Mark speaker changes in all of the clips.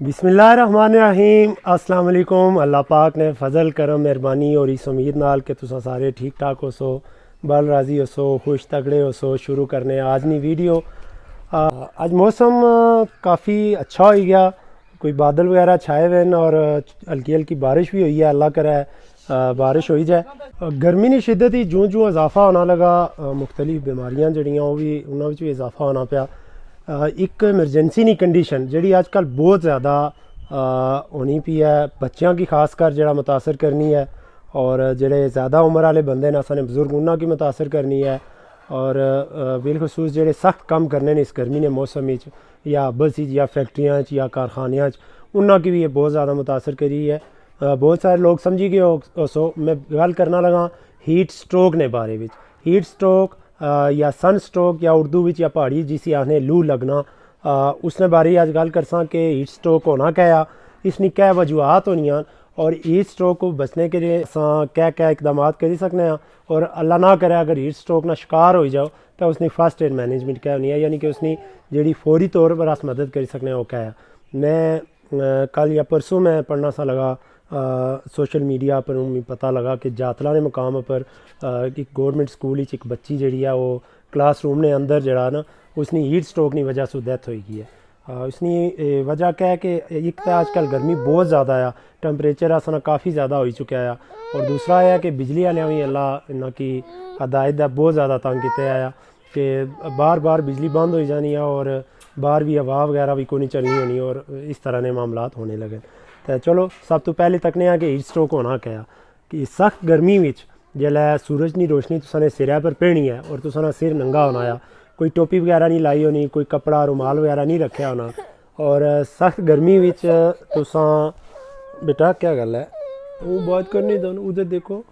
Speaker 1: बिस्मिल्लाहिर्रहमानिर्रहीम। अस्सलाम वालेकुम। अल्लाह पाक ने फजल करम मेहरबानी और इस उम्मीद नाल कि तुसा सारे ठीक ठाक हो सो, बल राजी हो सो, खुश तगड़े हो सो। शुरू करने आज नी वीडियो। अज मौसम काफ़ी अच्छा हो गया, कोई बादल वगैरह छाए हुए हैं और हल्की हल्की बारिश भी हुई है। अल्लाह करे बारिश हो जाए। गर्मी की शिद्दत ही जूँ जूँ इजाफा होना लगा, मुख्तलिफ बीमारियाँ जड़ियाँ वो भी उन्होंने भी इजाफा होना पाया। एक एमरजेंसी नी कंडीशन जी अजकल बहुत ज़्यादा होनी पी है, बच्चों की खास कर जरा मुतासर करनी है और जेड़े ज़्यादा उम्र वाले बंदे ने असाने बजुर्ग उन्होंने की मुतासर करनी है। और बिलखसूस जेड़े सख्त काम करने इस गर्मी ने मौसम या बस या फैक्ट्रियाँ या कारखानियाँ उन्होंने की भी ये बहुत ज़्यादा मुतासर करी है। बहुत सारे लोग समझी गए हो सो मैं गल करना लगा हीट स्ट्रोक ने बारे में। हीट स्ट्रोक या सन स्ट्रोक या उर्दू विच या पहाड़ी जिसी आखने लू लगना, उसने बारे अज गल करसा कि हीट स्ट्रोक होना क्या, इसनी क्या वजूहत होनियां और हीट स्ट्रोक को बचने के लिए क्या क्या इकदाम कर सकने हैं। और अल्लाह ना करे अगर हीट स्ट्रोक ना शिकार हो जाओ तो उसने फर्स्ट एड मैनेजमेंट क्या होनी है, यानी कि उसने जी फौरी तौर पर अस मदद कर सकने वो क्या है। मैं कल या परसों मैं पढ़ना सा लगा सोशल मीडिया पर मुझे पता लगा कि जातला ने मुकाम पर एक गौरमेंट स्कूल एक बच्ची जी है वो क्लासरूम ने अंदर जरा ना उसने हीट स्ट्रोक की वजह से डेथ हो गई है। उसकी वजह क्या है कि एक तो आजकल गर्मी बहुत ज़्यादा है, टैंपरेचर असना काफ़ी ज़्यादा हो चुका है। और दूसरा है कि बिजली वाले भी अल्लाह इन्हों की हदायत है बहुत ज़्यादा तंग किया आया कि बार बार बिजली बंद हो जानी है और बाहर भी हवा वगैरह भी कोई नहीं चलनी होनी और इस तरह के मामलात होने लगे। तो चलो सब तो पहले तकने कि हीट स्ट्रोक होना क्या कि सख्त गर्मी में जिसलै सूरज की रोशनी तुसाने सिरै पर पेनी है और तुसाना सिर नंगा होना आ, कोई टोपी वगैरह नहीं लाई होनी, कोई कपड़ा रुमाल वगैरह नहीं रखा होना और सख्त गर्मी में तुसा बेटा क्या गल है वो बात करनी दोनों उधर देखो।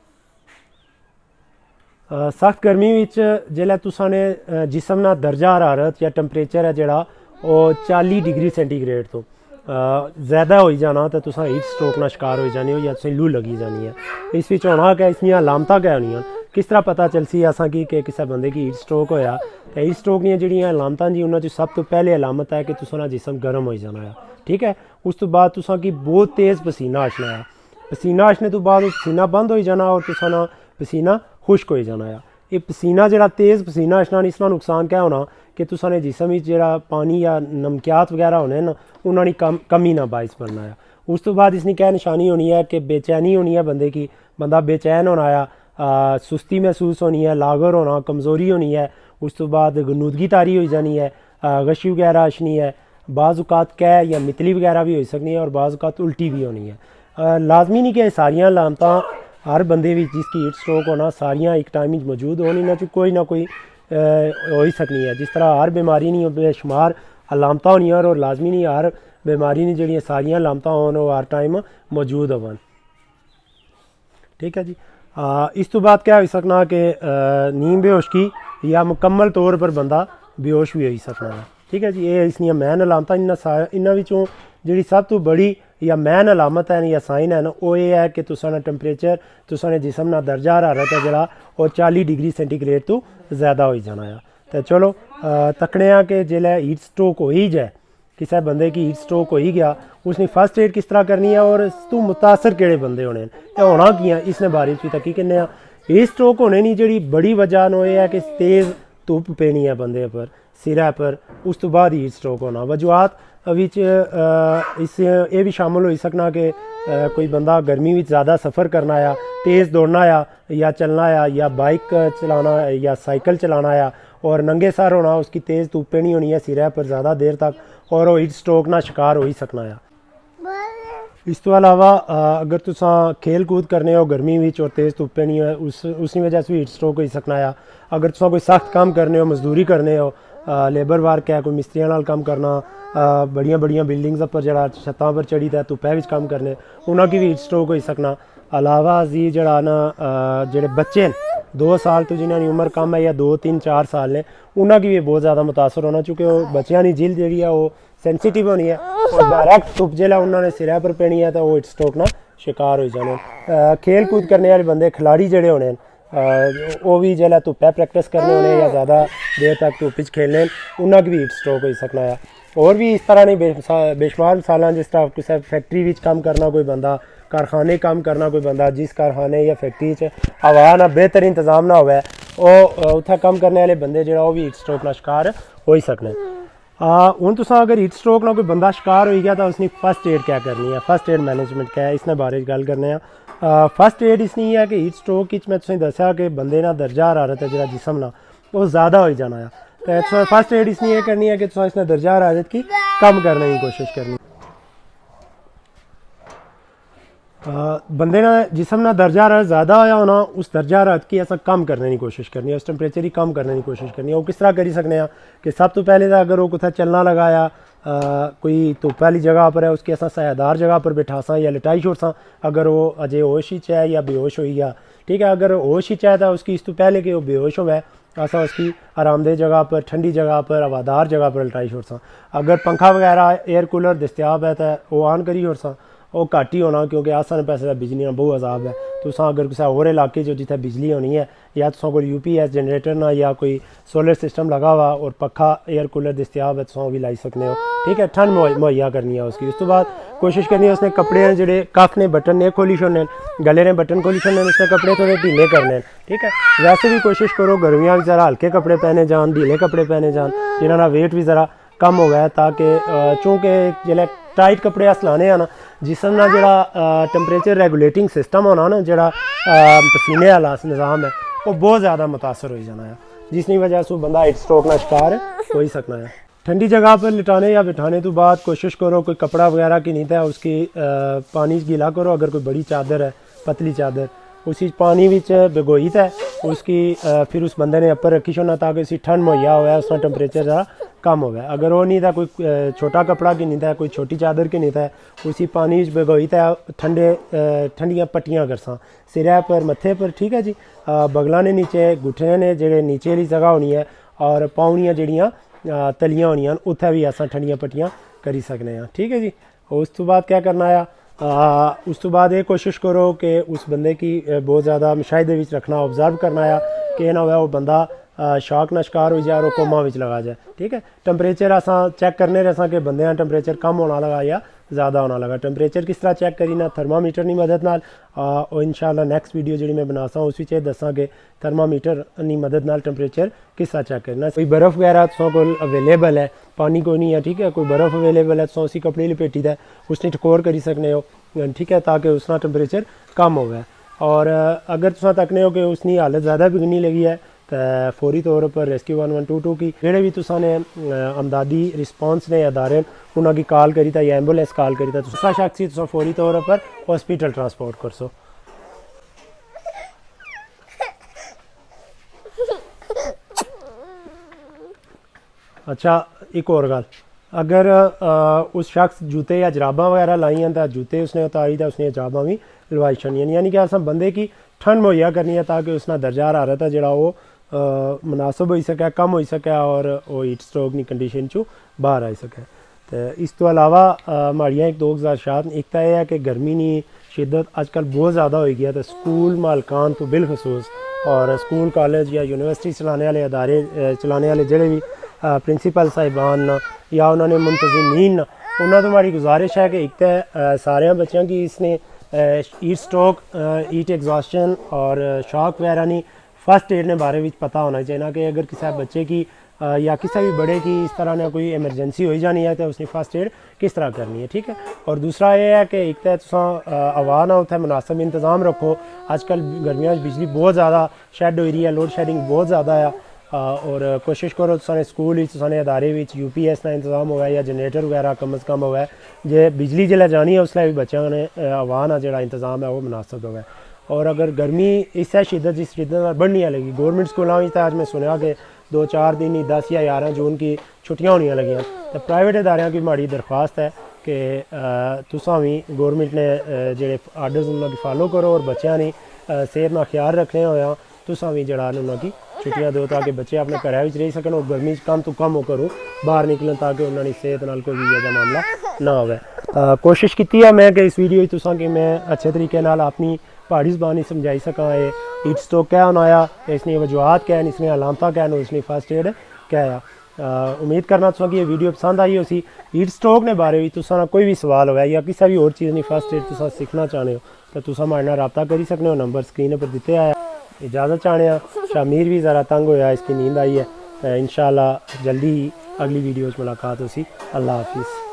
Speaker 1: सख्त गर्मी में जिसलै तुसाने जिसम ना दर्जा हरारत या टैंपरेचर है जोड़ा वो 40 डिग्री सेंटीग्रेड तो ज़्यादा हो जाना तो तुसा हीट स्ट्रोक ना शिकार हो जानी हो या तुसें लू लगी जानी है। इस विच होना क्या, इसलिए अलामत क्या होनियां, किस तरह पता चलसी असा कि किसी बंदे की हीट स्ट्रोक होया। तो हीट स्ट्रोक दी जिहड़ियां अलामतां जी उन्होंने सब तो पहले अलामत है कि तुसां जिसम गर्म हो जाना है, ठीक है। उस तो बाद तुसां की बहुत तेज़ पसीना आशना है, पसीना आशने तो बाद पसीना बंद हो जाना और तुसां पसीना खुश्क हो जाना है। ये पसीना जो तेज़ पसीना आशना इसका नुकसान क्या होना कि तुसाने जिसम जो पानी या नमकियात वगैरह होने ना उन्होंने कमी ना बाइस बनना है। उस तो बाद इसकी क्या निशानी होनी है कि बेचैनी होनी है बंदे की, बंदा बेचैन होना है, सुस्ती महसूस होनी है, लागर होना, कमज़ोरी होनी है। उस तो बाद गनूदगी तारी हो जानी है, गशी वगैरह आशनी है, बाज़ात कै या मितली वगैरह भी हो सकनी है और बाज़ात उल्टी भी होनी है। लाजमी नहीं कि सारियाँ लामत हर बंदे भी जिसकी हीट स्ट्रोक होना सारियाँ एक टाइम मौजूद होनी ना कोई ना कोई हो ही सकनी है। जिस तरह हर बीमारी नहीं बेशुमार अलामत होनियां और लाजमी नहीं हर बीमारी नहीं जी सारियाँ अलामत हो हर टाइम मौजूद होवन, ठीक है जी। इस तो बाद क्या हो सकना कि नींद बेहोश या मुकम्मल तौर पर बंदा बेहोश भी हो सकना है, ठीक है जी। ये इसलिए मैन अलामत इन्होंने जी सब तो बड़ी या मैन अलामत है या साइन है ना वो ये है कि तुसाना टैंपरेचर तुसाने जिसम ना दर्जा हरारत है जरा और 40 डिग्री सेंटीग्रेड तो ज़्यादा हो जाना है। तो चलो तकने कि जिसलै हीट स्ट्रोक हो ही जाए, किसी बंदे की हीट स्ट्रोक हो ही गया उसने फर्स्ट एड किस तरह करनी है और तू मुतासर किहड़े बंदे होने या होना की है इसने बारे भी तकी किन्ने। हीट स्ट्रोक होने की जी बड़ी वजह न है कि तेज़ धुप पेनी है बंदे पर सिरै पर, उस तो बाद हीट स्ट्रोक होना। वजूहत इस ये भी शामिल हो सकना कि कोई बंदा गर्मी में ज़्यादा सफ़र करना आया, तेज़ दौड़ना आया या चलना आया या बाइक चलाना या साइकिल चलाना आया और नंगे सर होना, उसकी तेज़ धुप पेनी होनी है सिरै पर ज़्यादा देर तक और वो हीट स्ट्रोक ना शिकार हो ही सकना है। इस तो अलावा अगर तुसा खेल कूद करने हो गर्मी में और तेज़ धुप पेनी है उसी वजह से हीट स्ट्रोक हो सकना है। अगर तुसा कोई सख्त काम करने हो, मजदूरी करने हो, लेबर वर्क है, कोई मिस्त्रियों नाल काम करना, बड़िया बड़िया बिल्डिंग्स पर जरा छत्तां पर चढ़ी था धुप्पै विच काम करने उन्होंने भी हीट स्ट्रोक हो सकना। अलावा जी जरा ना जेड़े बच्चे हैं 2 साल तो जिन्होंने उम्र कम है या 2 3 4 साल ने उन्होंने भी बहुत ज़्यादा मुतासर होना चूँकि वो बच्चों की जिल्द जी है वो सेंसिटिव होनी है और डायरैक्ट धुप जिसलै उन्होंने सिरै पर पेनी है तो वो हीट स्ट्रोक ना शिकार हो जाने। खेल कूद करने वाले बंदे खिलाड़ी जोड़े होने वो भी जिसलै धुप्पै प्रैक्टिस करने होने या ज़्यादा देर तक धुप्प च खेलने उन्होंने भी हीट स्ट्रोक हो सकना है। और भी इस तरह नहीं बेशुमार मिसालां, जिस तरह किसी फैक्ट्री विच काम करना कोई बंदा, कारखाने काम करना कोई बंदा, जिस कारखाने या फैक्ट्री च हवा ना बेहतर इंतजाम ना होवे, ਉਹ उत्थे कम करने वाले बंदे ਜਿਹੜਾ ਉਹ ਵੀ हीट स्ट्रोक का शिकार हो ही सकने। हूँ तुस अगर हीट स्ट्रोक ना कोई बंदा शिकार हो गया तो उसकी फर्स्ट एड क्या करनी है, फर्स्ट एड मैनेजमेंट क्या है, इसने बारे गल करने। फर्स्ट एड इसनी है कि हीट स्ट्रोक मैं तुसें दस्या कि बंदे ना दर्जा हरारत है जो जिसम ना वो ज़्यादा हो जाना है, तो फर्स्ट एड इसने ये करनी है कि तुसें इसने दर्जा हरारत की कम करने की कोशिश करनी। बंदे ना जिसम ना दर्जा हरारत ज़्यादा होया होना, उस दर्जा हरारत की असा कम करने की कोशिश करनी है, उस टैंपरेचर ही कम करने की कोशिश करनी है। वो किस तरह करी सकने हैं कि सब तो पहले तो अगर वो कुछ चलना लगाया, कोई धुप्प वाली जगह पर है, उसकी असा सायादार जगह पर बैठासा या लिटाई छोड़सा, अगर वो अजे होश ही है या बेहोश हो गया, ठीक है। अगर होश ही है तो उसकी इस तो पहले कि वो बेहोश हो गए, असा उसकी आरामदेह जगह पर, ठंडी जगह पर, हवादार जगह पर लिटाई छोड़सा। अगर पंखा वगैरह एयर कूलर दस्तियाब है तो वो ऑन करी छोड़सा, वो घट ही होना, क्योंकि आसान पैसे का बिजली का बहुत अजाब है। तुस अगर किसी होर इलाके जो जिथे बिजली होनी है, या तुम कोई UPS जनरेटर ना या कोई सोलर सिस्टम लगा हुआ और पक्खा एयर कूलर दस्तियाब है, तुम भी लाई सकते हो, ठीक है। ठंड मुहैया करनी है उसकी। उस तो बाद कोशिश करनी है उसने कपड़े जोड़े कफ ने बटन ने खोली छोड़ने, गले ने बटन खोली छोड़ने, उसने कपड़े थोड़े ढीले करने, ठीक है। वैसे भी कोशिश करो गर्मियाँ भी ज़रा हल्के कपड़े पहने जान, ढीले कपड़े पहने जान, जिन्होंने वेट भी ज़रा कम हो गया, ताकि चूँकि जिले टाइट कपड़े अस लाने हैं ना, जिसम ना जरा टैंपरेचर रेगुलेटिंग सिस्टम होना ना, जरा पसीने वाला निज़ाम है, वो बहुत ज़्यादा मुतासर हो जाना है, जिसकी वजह से बंदा हीट स्ट्रोक का शिकार हो ही सकना है। ठंडी जगह पर लिटाने या बिठाने तो बाद कोशिश करो कोई कपड़ा वगैरह की नींद है उसकी पानी गीला करो। अगर कोई बड़ी चादर है, पतली चादर, उसी पानी विच भिगोई है उसकी, फिर उस बंदे ने अपर रखी छोड़ना ताकि उसी ठंड मुहैया हुआ है, उसका टैंपरेचर ज़रा कम हो गया। अगर वो नहीं था कोई छोटा कपड़ा की नींद है, कोई छोटी चादर की नींद है, उसी पानी भिगोई है ठंडियाँ पट्टियाँ करसा सिर पर, मत्थे पर, ठीक है जी। बगलों ने नीचे, घुटने ने जेह्ड़े नीचे वाली जगह होनी है, और पाउनियाँ जेह्ड़ियाँ तलियाँ होनियां उत्थे भी अस ठंडियाँ पट्टियाँ करी सकने हैं, ठीक है जी। उस तो बाद क्या करना है, उस तो बाद ये कोशिश करो कि उस बंदे की बहुत ज़्यादा मुशाहिदे विच रखना, ऑब्जर्व करना है कि ना हो वो बंदा शॉक ना शिकार हो जाए और कोमा विच लगा जाए, ठीक है। टैंपरेचर असा चेक करने रहा कि बंदे का टैंपरेचर कम होना लगा या ज़्यादा होना लगा। टैंपरेचर किस तरह चेक करी ना, थर्मामीटर की मदद नाल, और इंशाल्लाह नैक्सट वीडियो जी मैं बनासा उस दसा कि थर्मामीटर की मदद नाल टैंपरेचर किस तरह चेक करना। कोई बर्फ़ वगैरह तुम को अवेलेबल है, पानी कोई नहीं है, ठीक है, कोई बर्फ़ अवेलेबल है, तुम उसी कपड़े लपेटी दा उसने टकोर करी सकने हो, ठीक है, ताकि उसका टैंपरेचर कम हो गया। और अगर तुम तकने हो कि उसकी हालत ज़्यादा बिगड़नी लगी है तो फौरी तौर पर रेस्क्यू 1122 की जेह्ड़े भी तुसाने अमदादी रिस्पॉन्स ने अदारे उन्होंने कॉल करी था या एम्बुलेंस कॉल करी था, दूसरा शख्स ही तुम फौरी तौर पर हॉस्पिटल ट्रांसपोर्ट कर सो। अच्छा, एक और गल, अगर उस शख्स जूते या जराबा वगैरह लाई हैं तो जूते उसने उतारी था, उसने जराबा भी लवाई छड़ियां, यानी कि अस बंदे की ठंड मुहैया करनी है ताकि उसका दर्जा हरारत है जो वो मुनासिब हो सके, कम हो सके और वो हीट स्ट्रोक की कंडीशन चो बाहर आ सके। तो इस तो अलावा हमारियाँ एक दो गुजारिशात, एक तो यह है कि गर्मी की शिद्दत आजकल बहुत ज़्यादा हो गई है, तो स्कूल मालकान तो बिलखसूस और स्कूल कॉलेज या यूनिवर्सिटी चलाने वाले अदारे चलाने वाले जोड़े भी प्रिंसीपल साहिबान या उन्होंने मुंतज़मीन, उन्होंने तो हमारी गुजारिश है कि एक तो सारे बच्चों की इसने हीट स्ट्रोक, हीट एग्जॉस्शन और शॉक वगैरह नहीं फर्स्ट एड ने बारे में पता होना चाहिए कि अगर किसी बच्चे की या किसी भी बड़े की इस तरह ने कोई एमरजेंसी हो जानी है तो उसने फर्स्ट एड किस तरह करनी है, ठीक है। और दूसरा ये है कि एक तो तुम हवा ना उत्थे मुनासिब इंतज़ाम रखो। आजकल गर्मियों में बिजली बहुत ज़्यादा शेड हो रही है, लोड शेडिंग बहुत ज़्यादा है, और कोशिश करो तुसाने स्कूल तुसाने अदारे UPS का इंतज़ाम होगा या जनरेटर वगैरह कम अज़ कम होगा, जे बिजली जिला जानी है उसलिए भी बच्चों ने हवा ना जो इंतज़ाम है वो मुनासिब होगा। और अगर गर्मी इस शिद्दत जिस शिद्दत बढ़नी लगी, गौरमेंट स्कूलों में आज मैं सुनया कि 2-4 दिन ही 10 या 11 जून की छुट्टियां होने लगियां, तो प्राइवेट अदारों की माड़ी दरख्वास्त है कि तुसां भी गौरमेंट ने जेह्ड़े आर्डर्स उन्होंने फॉलो करो और बच्चों ने सेहत का ख्याल रखने होया तुसां भी जड़ा उन्होंने छुट्टियां दो ताकि बच्चे अपने घर रही सकन और गर्मी कम तो कम हो करो बाहर निकलन ताकि उन्होंने सेहत नाल कोई भी ऐसा मामला ना हो। कोशिश की है मैं कि इस वीडियो तुसां कि मैं अच्छे तरीके नाल अपनी पहाड़ी जबानी समझाई सकां हीट स्ट्रोक क्या होना, इसकी वजूहत क्या है, इसमें अलामत क्या है, इसकी फर्स्ट एड क्या है। उम्मीद करना तुसें ये वीडियो पसंद आई उसी हीट स्ट्रोक ने बारे भी तुसा कोई भी सवाल होया या किसी भी और चीज़ नहीं फर्स्ट एड तुसा सीखना चाहते हो तो तुसा हमारे नाल रब्ता करी सकते हो। नंबर स्क्रीन पर दिते आया। इजाज़त चाहने शामीर भी ज़रा तंग होया, इसकी नींद आई है। इंशाल्लाह जल्दी ही अगली वीडियो मुलाकात होसी। अल्लाह हाफिज़।